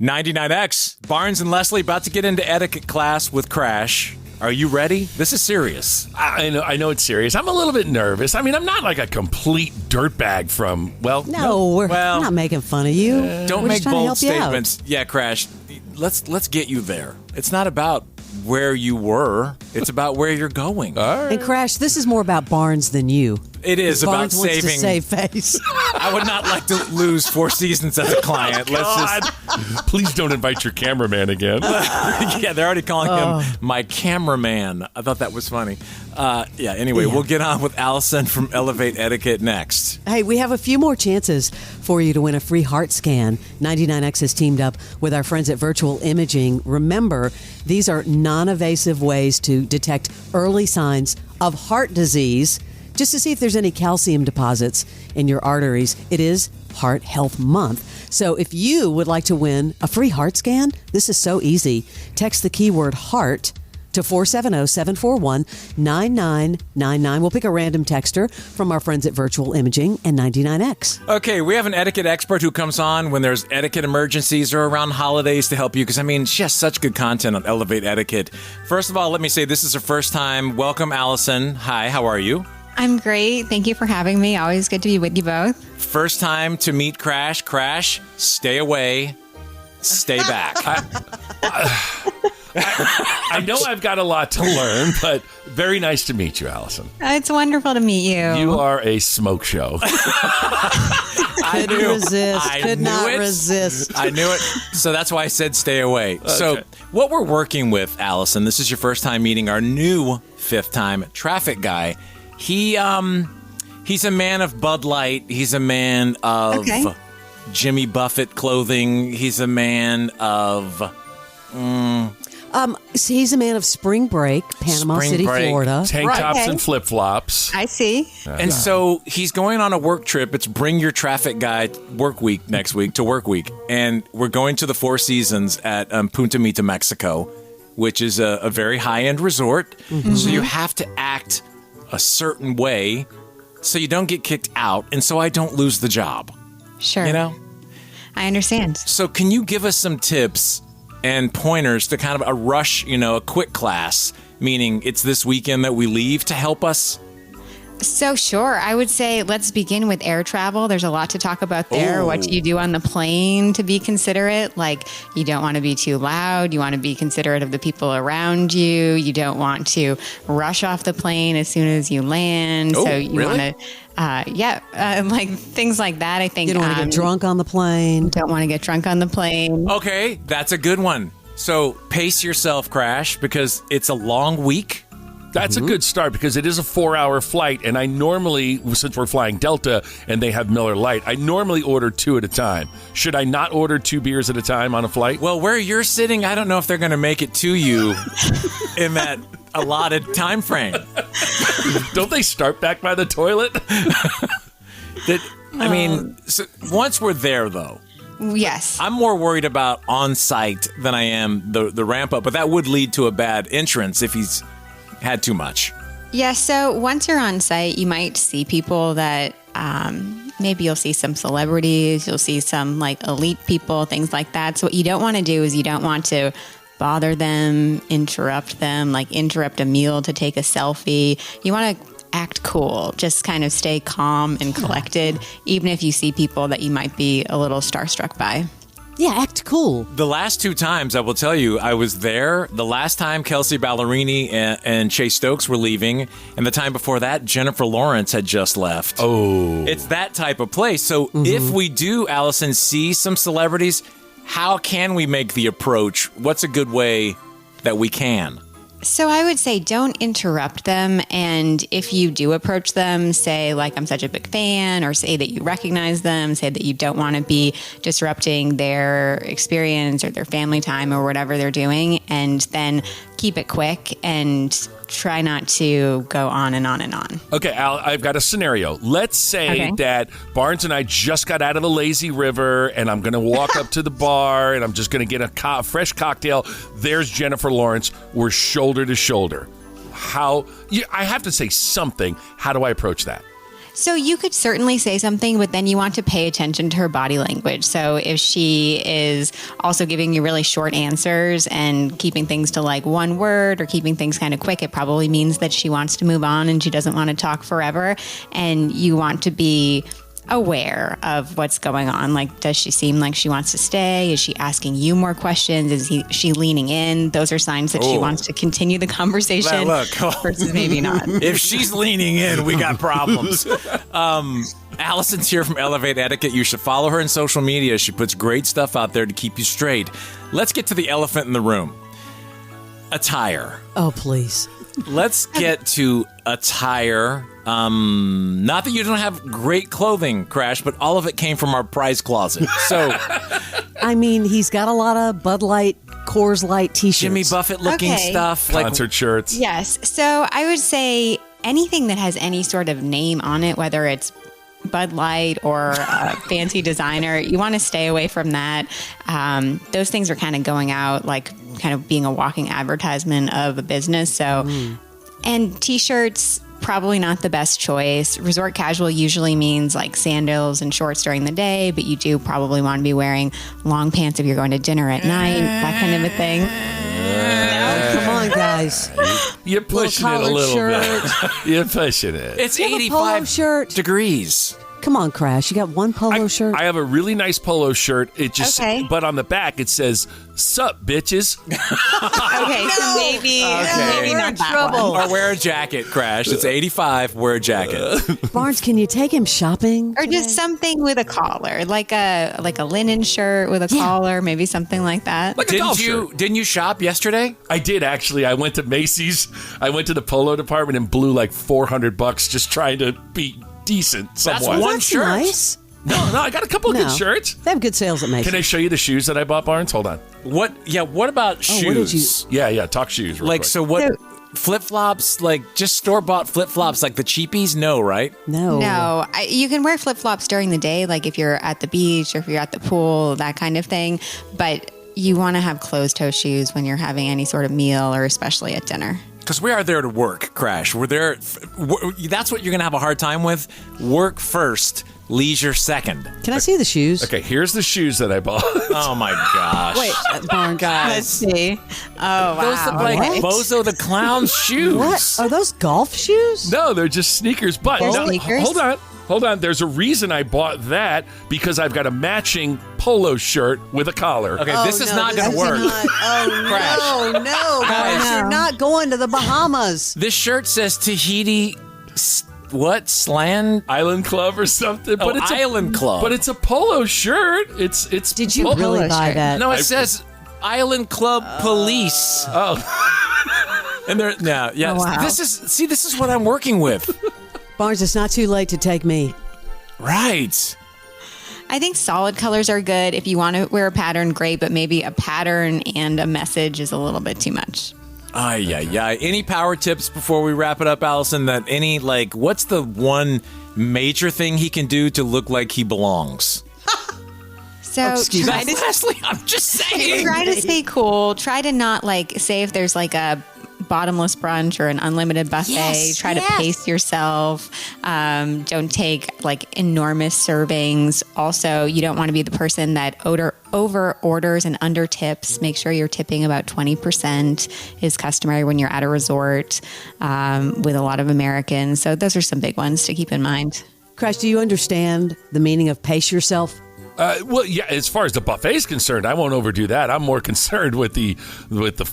99X, Barnes and Leslie about to get into etiquette class with Crash. Are you ready? This is serious. I know it's serious. I'm a little bit nervous. I mean, I'm not like a complete dirtbag from, we're not making fun of you. Don't We're make just trying to bold help you out. statements. Yeah, Crash, let's get you there. It's not about where you were. It's about where you're going. All right. And Crash, this is more about Barnes than you. It is about Barnes wants saving. to save face. I would not like to lose Four Seasons as a client. God. Please don't invite your cameraman again. Yeah, they're already calling him my cameraman. I thought that was funny. Anyway, we'll get on with Alison from Elevate Etiquette next. Hey, we have a few more chances for you to win a free heart scan. 99X has teamed up with our friends at Virtual Imaging. Remember, these are non-invasive ways to detect early signs of heart disease, just to see if there's any calcium deposits in your arteries. It is Heart Health Month. So if you would like to win a free heart scan, this is so easy. Text the keyword heart to 470-741-9999. We'll pick a random texter from our friends at Virtual Imaging and 99X. Okay, we have an etiquette expert who comes on when there's etiquette emergencies or around holidays to help you, because, I mean, she has such good content on Elevate Etiquette. First of all, let me say this is her first time. Welcome, Alison. Hi, how are you? I'm great. Thank you for having me. Always good to be with you both. First time to meet Crash. Crash, stay away. Stay back. I know I've got a lot to learn, but very nice to meet you, Alison. It's wonderful to meet you. You are a smoke show. Could not resist. I knew it. So that's why I said stay away. Okay. So what we're working with, Alison, this is your first time meeting our new fifth-time traffic guy. He's a man of Bud Light. He's a man of Jimmy Buffett clothing. He's a man of... he's a man of Spring Break, Panama City, Florida. Tank tops and flip-flops. I see. And so he's going on a work trip. It's Bring Your Traffic Guy work week next week to work week. And we're going to the Four Seasons at Punta Mita, Mexico, which is a very high-end resort. Mm-hmm. So you have to act a certain way so you don't get kicked out and so I don't lose the job. Sure. You know? I understand. So can you give us some tips and pointers to kind of a quick class, meaning it's this weekend that we leave, to help us? So sure. I would say let's begin with air travel. There's a lot to talk about there. Ooh. What do you do on the plane to be considerate? Like, you don't want to be too loud. You want to be considerate of the people around you. You don't want to rush off the plane as soon as you land. Oh, so you really? want to, like things like that. I think You don't want to get drunk on the plane. Don't want to get drunk on the plane. Okay, that's a good one. So pace yourself, Crash, because it's a long week. That's a good start because it is a 4-hour flight, and I normally, since we're flying Delta and they have Miller Lite, I normally order 2 at a time. Should I not order 2 beers at a time on a flight? Well, where you're sitting, I don't know if they're going to make it to you in that allotted time frame. Don't they start back by the toilet? So once we're there, though, Yes. I'm more worried about on-site than I am the ramp-up, but that would lead to a bad entrance if he's had too much. Yeah, so once you're on site, you might see people that maybe you'll see some celebrities, you'll see some like elite people, things like that. So what you don't want to do is you don't want to bother them, interrupt a meal to take a selfie. You want to act cool, just kind of stay calm and collected, even if you see people that you might be a little starstruck by. Yeah, act cool. The last 2 times, I will tell you, I was there. The last time, Kelsey Ballerini and Chase Stokes were leaving. And the time before that, Jennifer Lawrence had just left. Oh. It's that type of place. So if we do, Alison, see some celebrities, how can we make the approach? What's a good way that we can? So I would say don't interrupt them. And if you do approach them, say like, I'm such a big fan, or say that you recognize them, say that you don't want to be disrupting their experience or their family time or whatever they're doing. And then keep it quick and try not to go on and on and on. Okay, Al, I've got a scenario. Let's say that Barnes and I just got out of the lazy river and I'm going to walk up to the bar and I'm just going to get a fresh cocktail. There's Jennifer Lawrence. We're shoulder to shoulder. I have to say something. How do I approach that? So you could certainly say something, but then you want to pay attention to her body language. So if she is also giving you really short answers and keeping things to like one word or keeping things kind of quick, it probably means that she wants to move on and she doesn't want to talk forever. And you want to be aware of what's going on. Like, does she seem like she wants to stay? Is she asking you more questions? Is she leaning in? Those are signs that she wants to continue the conversation versus maybe not. If she's leaning in, we got problems. Alison's here from Elevate Etiquette. You should follow her on social media. She puts great stuff out there to keep you straight. Let's get to the elephant in the room. Attire. Oh, please. Let's get to attire. Not that you don't have great clothing, Crash, but all of it came from our prize closet. So, I mean, he's got a lot of Bud Light, Coors Light T-shirts. Jimmy Buffett looking stuff. Concert shirts. Yes. So I would say anything that has any sort of name on it, whether it's Bud Light or a fancy designer, you want to stay away from that. Those things are kind of going out, like kind of being a walking advertisement of a business. So, and T-shirts, probably not the best choice. Resort casual usually means like sandals and shorts during the day, but you do probably want to be wearing long pants if you're going to dinner at night, that kind of a thing. Oh, come on, guys. You're pushing it a little bit. You're pushing it. It's You have a polo 85 shirt? degrees. Come on, Crash. You got one polo shirt? I have a really nice polo shirt. It just, but on the back it says "Sup, bitches." Okay, so maybe not that one. Or wear a jacket, Crash. It's 85. Wear a jacket. Barnes, can you take him shopping? Or just something with a collar, like a linen shirt with a collar, maybe something like that. Like a golf shirt. Didn't you shop yesterday? I did actually. I went to Macy's. I went to the polo department and blew like $400 just trying to be decent somewhat. That's one That's shirt. nice. No, I got a couple of good shirts. They have good sales at Macy's. Can I show you the shoes that I bought, Barnes? Hold on. What? Yeah. What about shoes? what did you- Yeah. Talk shoes. Real Like, quick. so what? Flip flops, like just store bought flip flops, like the cheapies? No, right? No. You can wear flip flops during the day, like if you're at the beach or if you're at the pool, that kind of thing. But you want to have closed toe shoes when you're having any sort of meal or especially at dinner. Because we are there to work, Crash. We're there. That's what you're going to have a hard time with. Work first, leisure second. Can I see the shoes? Okay, here's the shoes that I bought. Oh, my gosh. Wait, Barnes. Let's see. Oh, Those look wow. like Bozo the Clown's shoes. What? Are those golf shoes? No, they're just sneakers. But They're no, sneakers? hold on. There's a reason I bought that because I've got a matching polo shirt with a collar. Okay, this is not going to work. Oh, no, Guys. Barnes. You're not going to the Bahamas. This shirt says Tahiti, Slam Island Club or something. But it's Island Club. But it's a polo shirt. It's. Did you polo really buy shirt. that? No, it says Island Club Police. Oh, And they're now, yeah. Oh, wow. This is what I'm working with. Barnes, it's not too late to take me. Right. I think solid colors are good. If you want to wear a pattern, great, but maybe a pattern and a message is a little bit too much. Yeah. Any power tips before we wrap it up, Allison? What's the one major thing he can do to look like he belongs? So excuse me. try to Leslie, I'm just saying. try to stay cool. Try to not say if there's like a bottomless brunch or an unlimited buffet. Yes, Try to pace yourself. Don't take like enormous servings. Also, you don't want to be the person that over orders and under tips. Make sure you're tipping about 20% is customary when you're at a resort with a lot of Americans. So those are some big ones to keep in mind. Crash, do you understand the meaning of pace yourself? well, yeah. As far as the buffet is concerned, I won't overdo that. I'm more concerned with the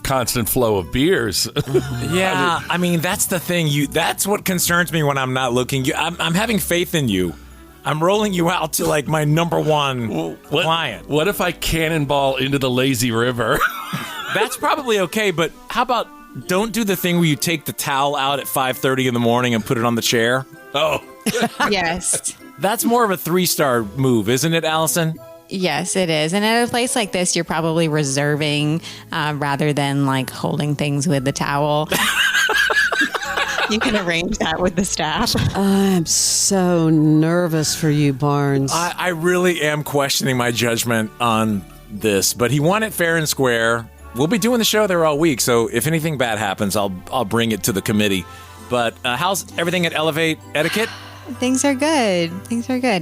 constant flow of beers. Yeah, I mean that's the thing. That's what concerns me when I'm not looking. I'm having faith in you. I'm rolling you out to like my number one client. What if I cannonball into the lazy river? That's probably okay. But how about don't do the thing where you take the towel out at 5:30 in the morning and put it on the chair? Oh. Yes. That's more of a 3-star move, isn't it, Alison? Yes, it is. And at a place like this, you're probably reserving rather than like holding things with the towel. You can arrange that with the staff. I'm so nervous for you, Barnes. I really am questioning my judgment on this, but he won it fair and square. We'll be doing the show there all week, so if anything bad happens, I'll bring it to the committee. But how's everything at Elevate Etiquette? Things are good.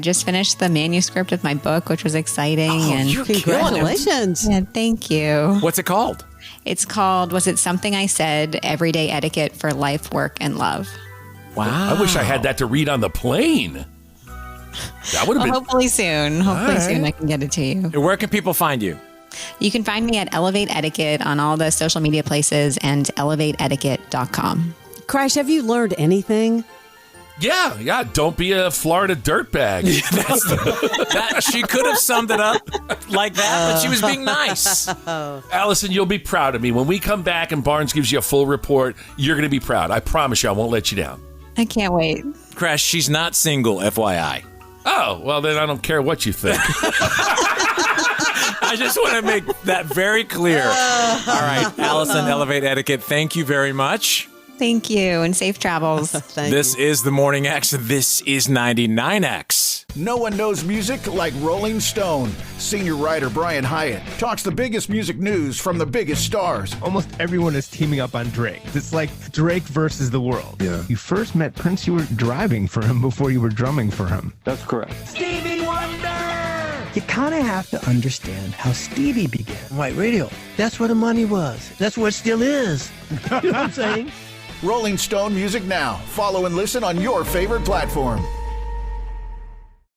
Just finished the manuscript of my book, which was exciting. And Congratulations. Yeah, thank you. What's it called? It's called Was It Something I Said? Everyday Etiquette for Life, Work, and Love. Wow. I wish I had that to read on the plane. That would have been. Hopefully soon. Soon I can get it to you. Where can people find you? You can find me at Elevate Etiquette on all the social media places and elevateetiquette.com. Crash, have you learned anything? Yeah. Don't be a Florida dirtbag. She could have summed it up like that, but she was being nice. Alison, you'll be proud of me. When we come back and Barnes gives you a full report, you're going to be proud. I promise you I won't let you down. I can't wait. Crash, she's not single, FYI. Oh, well, then I don't care what you think. I just want to make that very clear. All right, Alison, Elevate Etiquette, thank you very much. Thank you, and safe travels. This is The Morning X. This is 99X. No one knows music like Rolling Stone. Senior writer Brian Hyatt talks the biggest music news from the biggest stars. Almost everyone is teaming up on Drake. It's like Drake versus the world. Yeah. You first met Prince, you were driving for him before you were drumming for him. That's correct. Stevie Wonder! You kind of have to understand how Stevie began. White radio. That's where the money was. That's where it still is. You know what I'm saying? Rolling Stone Music Now. Follow and listen on your favorite platform.